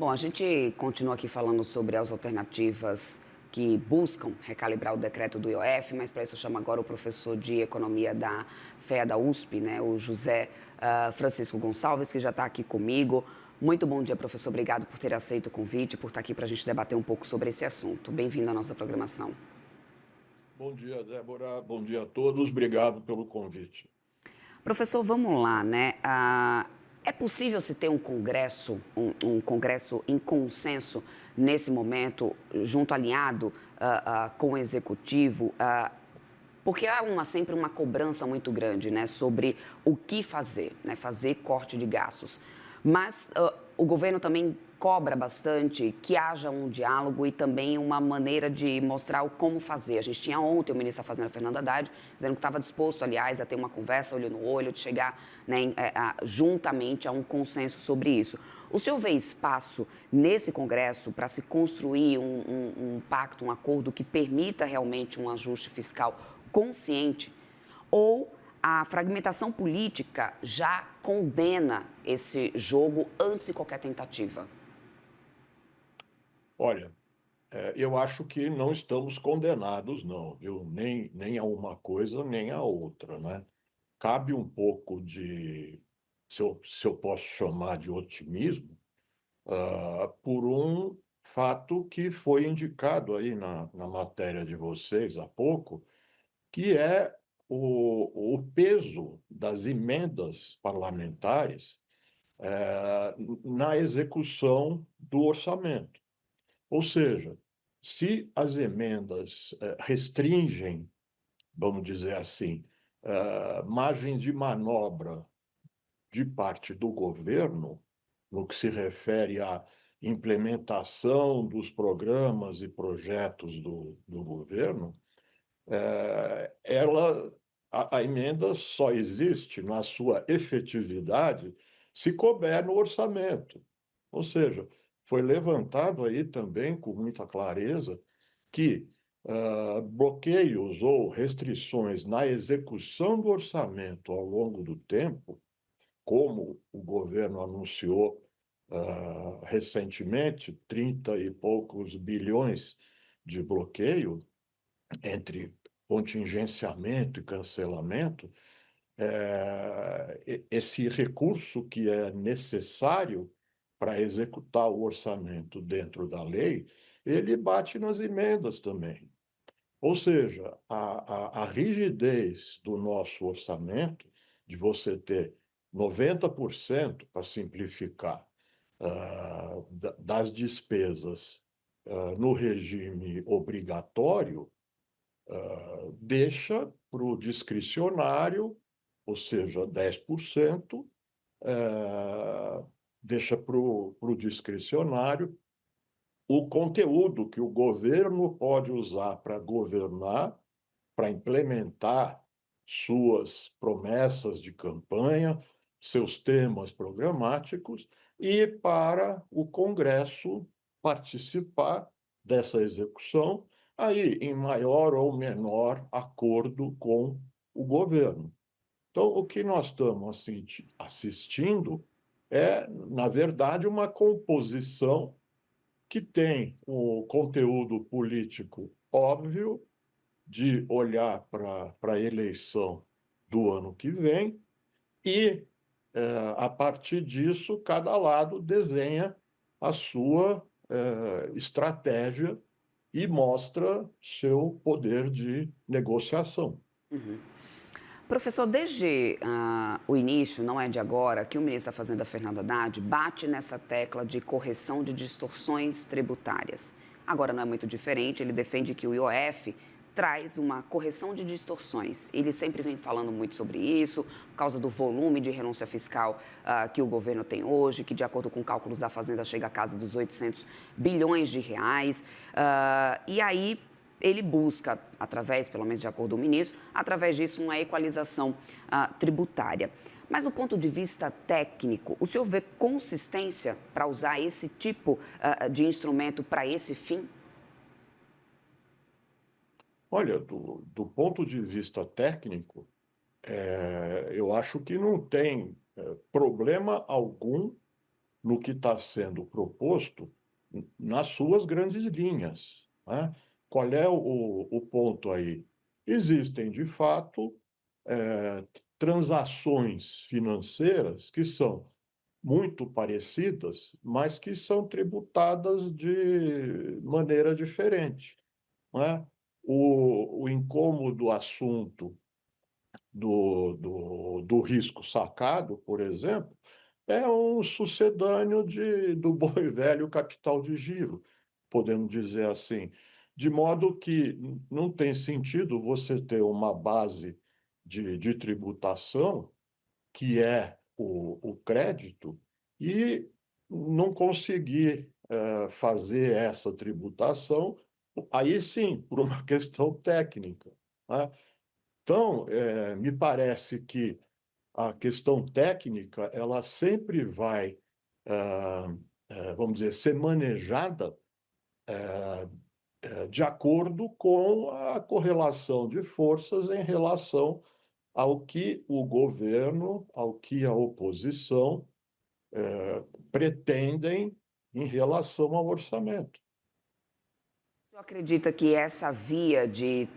Bom, a gente continua aqui falando sobre as alternativas que buscam recalibrar o decreto do IOF, mas para isso eu chamo agora o professor de economia da FEA da USP, né, o José Francisco Gonçalves, que já está aqui comigo. Muito bom dia, professor. Obrigado por ter aceito o convite, por estar aqui para a gente debater um pouco sobre esse assunto. Bem-vindo à nossa programação. Bom dia, Débora. Bom dia a todos. Obrigado pelo convite. Professor, vamos lá, né? É possível se ter um congresso em consenso nesse momento, junto alinhado com o executivo? Porque há sempre uma cobrança muito grande, né, sobre o que fazer, né, fazer corte de gastos. Mas o governo também cobra bastante que haja um diálogo e também uma maneira de mostrar o como fazer. A gente tinha ontem o ministro da Fazenda, Fernando Haddad, dizendo que estava disposto, aliás, a ter uma conversa olho no olho, de chegar, né, juntamente a um consenso sobre isso. O senhor vê espaço nesse Congresso para se construir um pacto, um acordo que permita realmente um ajuste fiscal consciente? Ou a fragmentação política já condena esse jogo antes de qualquer tentativa? Olha, eu acho que não estamos condenados, não, viu? Nem a uma coisa, nem a outra, né? Cabe um pouco de, se eu posso chamar de otimismo, por um fato que foi indicado aí na matéria de vocês há pouco, que é o peso das emendas parlamentares na execução do orçamento. Ou seja, se as emendas restringem, vamos dizer assim, margem de manobra de parte do governo, no que se refere à implementação dos programas e projetos do governo, ela, a emenda só existe na sua efetividade se couber no orçamento. Ou seja, foi levantado aí também com muita clareza que bloqueios ou restrições na execução do orçamento ao longo do tempo, como o governo anunciou recentemente, 30 e poucos bilhões de bloqueio, entre contingenciamento e cancelamento, esse recurso que é necessário para executar o orçamento dentro da lei, ele bate nas emendas também. Ou seja, a rigidez do nosso orçamento, de você ter 90%, para simplificar, das despesas no regime obrigatório, deixa para o discricionário, ou seja, 10%, deixa para o discricionário o conteúdo que o governo pode usar para governar, para implementar suas promessas de campanha, seus temas programáticos, e para o Congresso participar dessa execução, aí em maior ou menor acordo com o governo. Então, o que nós estamos assistindo é, na verdade, uma composição que tem o conteúdo político óbvio de olhar para a eleição do ano que vem e, a partir disso, cada lado desenha a sua estratégia e mostra seu poder de negociação. Professor, desde o início, não é de agora, que o ministro da Fazenda, Fernando Haddad, bate nessa tecla de correção de distorções tributárias. Agora não é muito diferente, ele defende que o IOF traz uma correção de distorções. Ele sempre vem falando muito sobre isso, por causa do volume de renúncia fiscal que o governo tem hoje, que, de acordo com cálculos da Fazenda, chega a casa dos 800 bilhões de reais. E aí ele busca, através, pelo menos de acordo com o ministro, através disso, uma equalização tributária. Mas do ponto de vista técnico, o senhor vê consistência para usar esse tipo de instrumento para esse fim? Olha, do ponto de vista técnico, eu acho que não tem problema algum no que está sendo proposto nas suas grandes linhas, né? Qual é o ponto aí? Existem, de fato, transações financeiras que são muito parecidas, mas que são tributadas de maneira diferente, né? O incômodo assunto do risco sacado, por exemplo, é um sucedâneo do bom e velho capital de giro, podemos dizer assim. De modo que não tem sentido você ter uma base de tributação, que é o crédito, e não conseguir fazer essa tributação, aí sim, por uma questão técnica, né? Então, me parece que a questão técnica ela sempre vai, vamos dizer, ser manejada de acordo com a correlação de forças em relação ao que o governo, ao que a oposição pretendem em relação ao orçamento. O senhor acredita que essa via de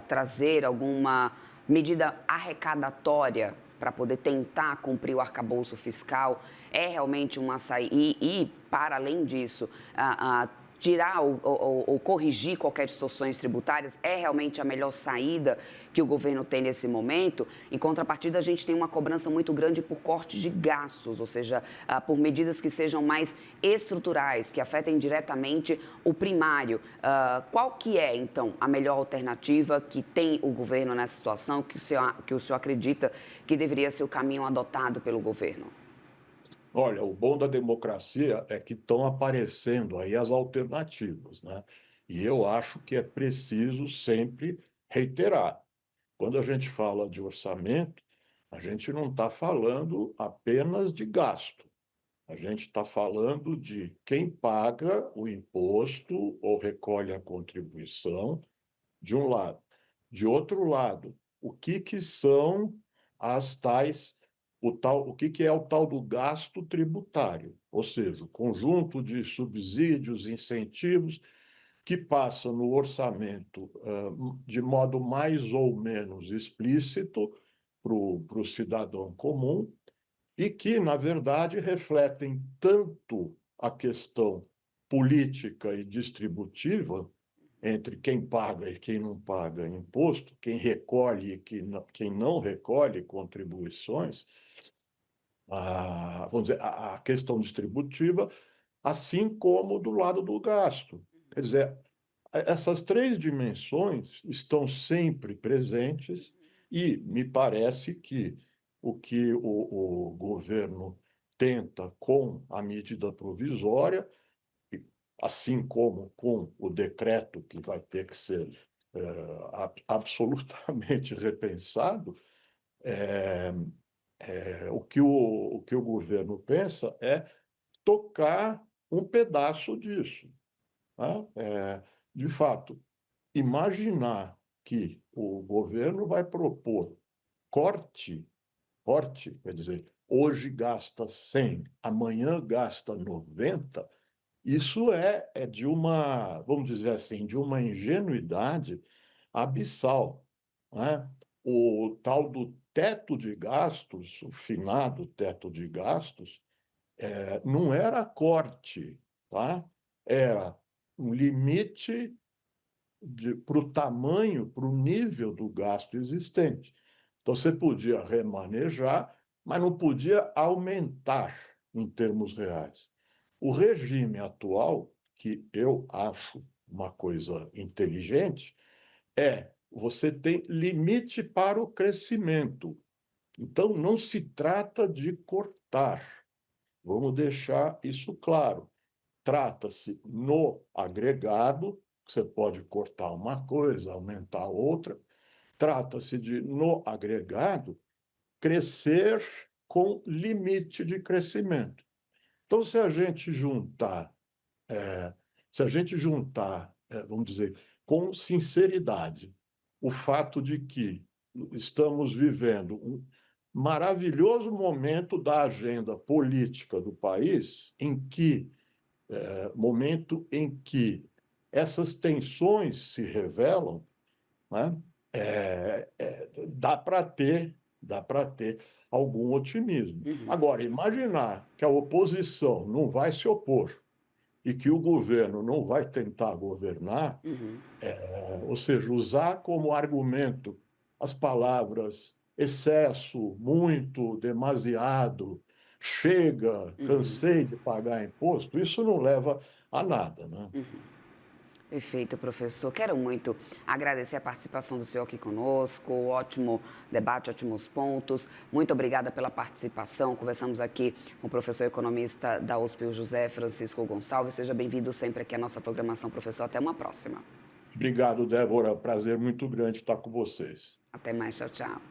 trazer alguma medida arrecadatória para poder tentar cumprir o arcabouço fiscal é realmente uma saída? Para além disso, tirar ou corrigir qualquer distorções tributárias é realmente a melhor saída que o governo tem nesse momento? Em contrapartida, a gente tem uma cobrança muito grande por corte de gastos, ou seja, por medidas que sejam mais estruturais, que afetem diretamente o primário. Qual que é, então, a melhor alternativa que tem o governo nessa situação, que o senhor acredita que deveria ser o caminho adotado pelo governo? Olha, o bom da democracia é que estão aparecendo aí as alternativas, né? E eu acho que é preciso sempre reiterar. Quando a gente fala de orçamento, a gente não está falando apenas de gasto. A gente está falando de quem paga o imposto ou recolhe a contribuição, de um lado. De outro lado, o que são as tais, o que é o tal do gasto tributário, ou seja, o conjunto de subsídios, incentivos que passa no orçamento de modo mais ou menos explícito para o cidadão comum e que, na verdade, refletem tanto a questão política e distributiva entre quem paga e quem não paga imposto, quem recolhe e quem não recolhe contribuições, vamos dizer, a questão distributiva, assim como do lado do gasto. Quer dizer, essas três dimensões estão sempre presentes e me parece que o governo tenta, com a medida provisória, assim como com o decreto que vai ter que ser absolutamente repensado, o que o governo pensa é tocar um pedaço disso, né? De fato, imaginar que o governo vai propor corte, quer dizer, hoje gasta 100, amanhã gasta 90, isso é de uma, vamos dizer assim, de uma ingenuidade abissal, né? O tal do teto de gastos, o finado teto de gastos, não era corte, tá? Era um limite para o tamanho, para o nível do gasto existente. Então, você podia remanejar, mas não podia aumentar em termos reais. O regime atual, que eu acho uma coisa inteligente, você tem limite para o crescimento. Então, não se trata de cortar. Vamos deixar isso claro. Trata-se no agregado, você pode cortar uma coisa, aumentar outra. Trata-se de, no agregado, crescer com limite de crescimento. Então, se a gente juntar, vamos dizer, com sinceridade, o fato de que estamos vivendo maravilhoso momento da agenda política do país, momento em que essas tensões se revelam, né? Dá para ter algum otimismo. Uhum, Agora, imaginar que a oposição não vai se opor e que o governo não vai tentar governar, uhum, ou seja, usar como argumento as palavras excesso, muito, demasiado, chega, uhum, cansei de pagar imposto, isso não leva a nada, né? uhum. Perfeito, professor. Quero muito agradecer a participação do senhor aqui conosco, ótimo debate, ótimos pontos. Muito obrigada pela participação. Conversamos aqui com o professor economista da USP, o José Francisco Gonçalves. Seja bem-vindo sempre aqui à nossa programação, professor. Até uma próxima. Obrigado, Débora. Prazer muito grande estar com vocês. Até mais. Tchau, tchau.